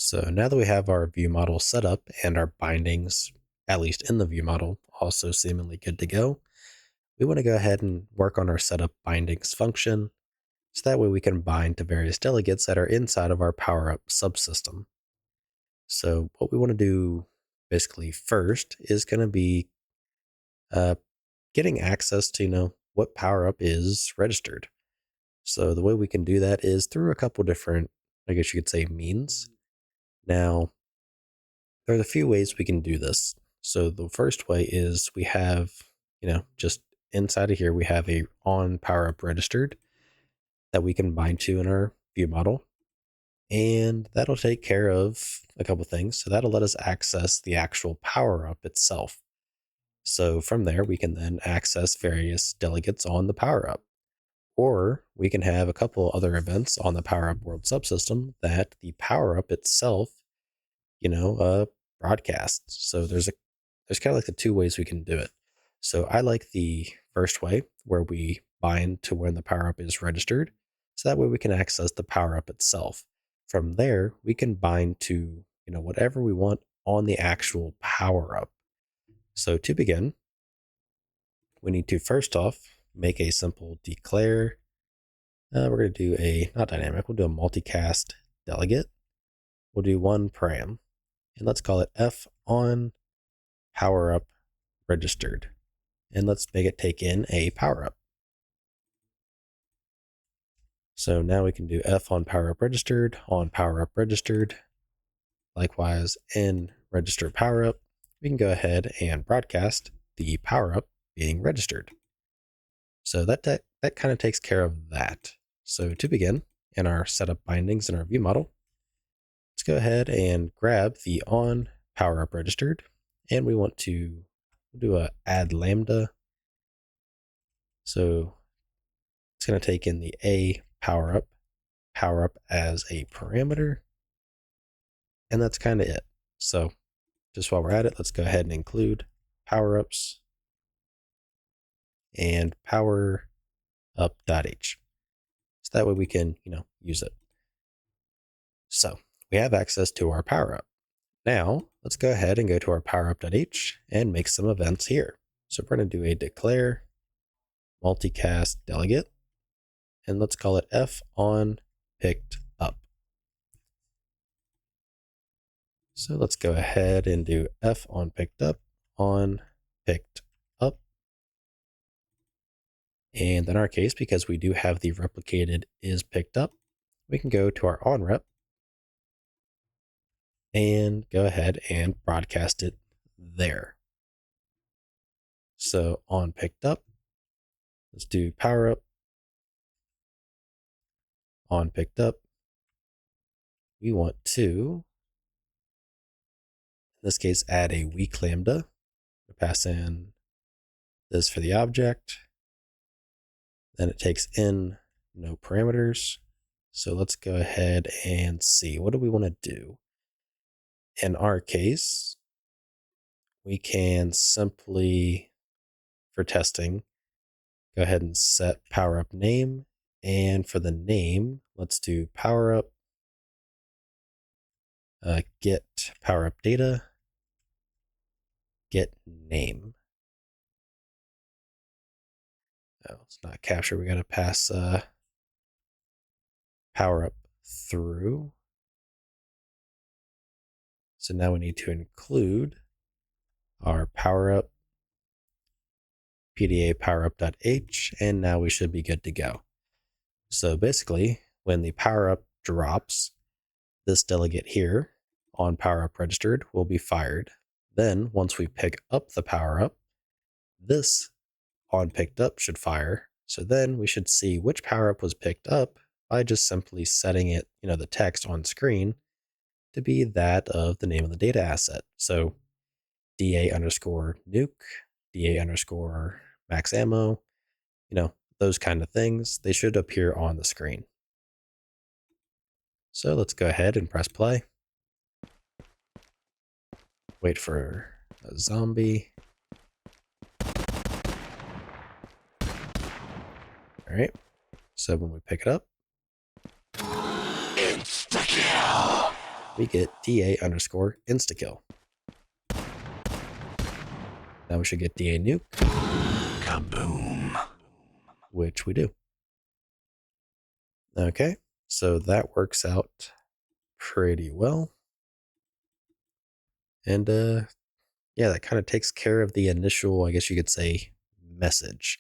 So now that we have our view model set up and our bindings, at least in the view model, also seemingly good to go, we want to go ahead and work on our setup bindings function. So that way we can bind to various delegates that are inside of our Powerup subsystem. So what we want to do basically first is going to be uh, getting access to, what Powerup is registered. So the way we can do that is through a couple different, I guess you could say, means. Now, there's a few ways we can do this. So the first way is we have, just inside of here, we have a on Powerup registered that we can bind to in our view model. And that'll take care of a couple things. So that'll let us access the actual Powerup itself. So from there, we can then access various delegates on the Powerup. Or we can have a couple other events on the Powerup world subsystem that the Powerup itself, broadcasts. So there's kind of like the two ways we can do it. So I like the first way where we bind to when the Powerup is registered. So that way we can access the Powerup itself. From there, we can bind to, whatever we want on the actual Powerup. So to begin, we need to first off make a simple declare. We're going to do a, not dynamic, we'll do a multicast delegate. We'll do one param, and let's call it F on Powerup registered. And let's make it take in a Powerup. So now we can do F on Powerup registered. Likewise, in register Powerup, we can go ahead and broadcast the Powerup being registered. So that kind of takes care of that. So to begin, in our setup bindings in our view model, let's go ahead and grab the on Powerup registered, and we want to do a add lambda. So it's going to take in the a Powerup as a parameter, and that's kind of it. So just while we're at it, let's go ahead and include Powerups and Powerup.h. So that way we can, use it. So we have access to our Powerup. Now let's go ahead and go to our Powerup.h and make some events here. So we're going to do a declare multicast delegate, and let's call it F on picked up. So let's go ahead and do F on picked up on picked up. And in our case, because we do have the replicated is picked up, we can go to our on rep and go ahead and broadcast it there. So on picked up, let's do Powerup on picked up. We want to, in this case, add a weak lambda. We'll pass in this for the object. Then it takes in no parameters. So let's go ahead and see, what do we want to do? In our case, we can simply, for testing, go ahead and set Powerup name. And for the name, let's do Powerup get Powerup data, get name. Oh, it's not capture. We got to pass Powerup through. So now we need to include our Powerup PDA Powerup.h, and now we should be good to go. So basically, when the Powerup drops, this delegate here on Powerup registered will be fired. Then once we pick up the Powerup, this on picked up should fire. So then we should see which Powerup was picked up by just simply setting it, the text on screen to be that of the name of the data asset. So DA underscore nuke, DA underscore max ammo, those kind of things, they should appear on the screen. So let's go ahead and press play. Wait for a zombie. All right. So when we pick it up, insta kill. we get DA underscore instakill. Now we should get DA nuke. Kaboom. Which we do. Okay, so that works out pretty well. And yeah, that kind of takes care of the initial, I guess you could say, message.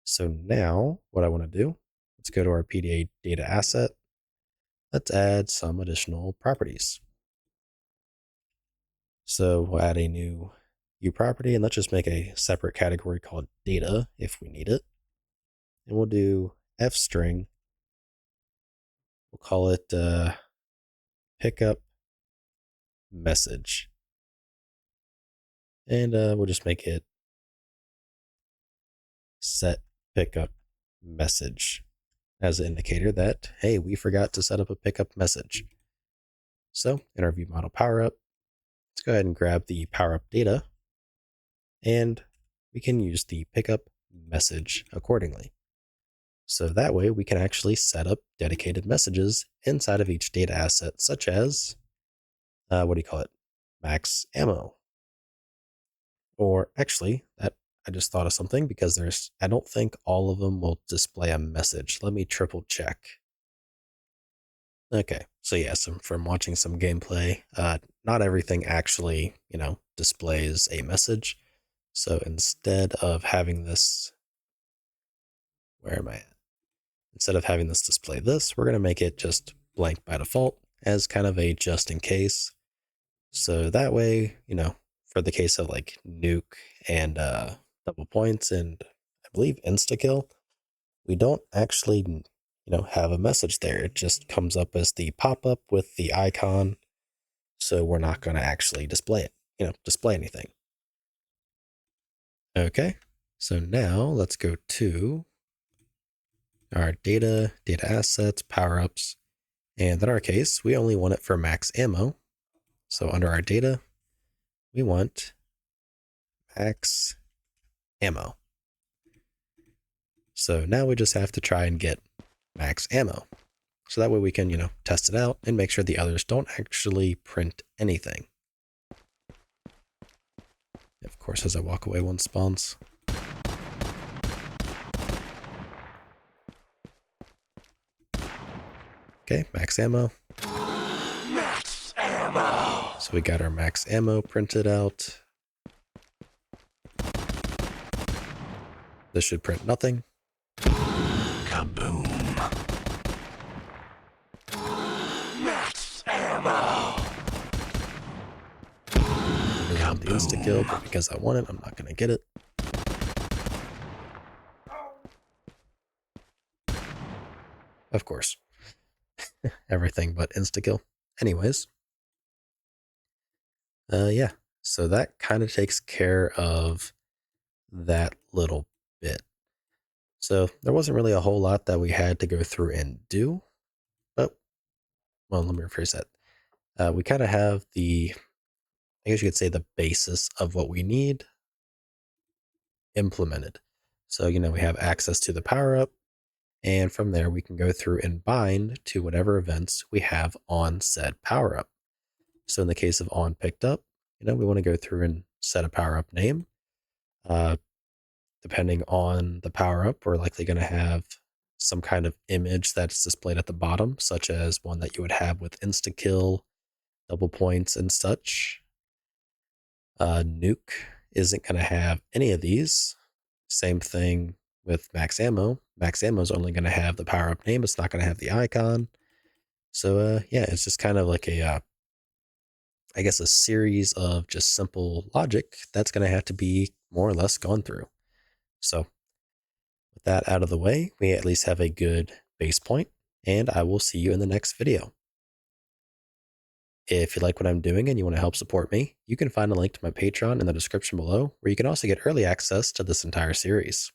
So now what I want to do, let's go to our PDA data asset. Let's add some additional properties. So we'll add a new U property, and let's just make a separate category called data if we need it. And we'll do F string. We'll call it pickup message. And we'll just make it set pickup message as an indicator that, hey, we forgot to set up a pickup message. So in our view model Powerup, let's go ahead and grab the Powerup data, and we can use the pickup message accordingly. So that way we can actually set up dedicated messages inside of each data asset, such as, max ammo. Or actually, that I just thought of something, because I don't think all of them will display a message. Let me triple check. Okay, so yeah, from watching some gameplay, not everything actually, displays a message. So instead of having this, where am I at? Instead of having this display this, we're going to make it just blank by default as kind of a just in case. So that way, for the case of like nuke and double points and I believe insta-kill, we don't actually, have a message there. It just comes up as the pop-up with the icon. So we're not going to actually display it, display anything. Okay, so now let's go to our data assets, power-ups, and in our case, we only want it for max ammo. So under our data, we want max ammo. So now we just have to try and get max ammo. So that way we can, test it out and make sure the others don't actually print anything. Of course, as I walk away, one spawns. Okay, max ammo. Max ammo! So we got our max ammo printed out. This should print nothing. Kaboom! Max ammo! I really want the insta-kill, but because I want it, I'm not going to get it. Of course. Everything but insta-kill. Anyways. Yeah. So that kind of takes care of that little bit. So there wasn't really a whole lot that we had to go through and do. But, well, let me rephrase that. We kind of have I guess you could say the basis of what we need implemented. So, we have access to the power-up, and from there we can go through and bind to whatever events we have on said power-up. So in the case of on picked up, we want to go through and set a power-up name. Depending on the power-up, we're likely going to have some kind of image that's displayed at the bottom, such as one that you would have with insta-kill, double points, and such. Nuke isn't going to have any of these. Same thing with max ammo. Max ammo is only going to have the power-up name. It's not going to have the icon. So yeah, it's just kind of like a series of just simple logic that's going to have to be more or less gone through. So with that out of the way, we at least have a good base point, and I will see you in the next video. If you like what I'm doing and you want to help support me, you can find a link to my Patreon in the description below, where you can also get early access to this entire series.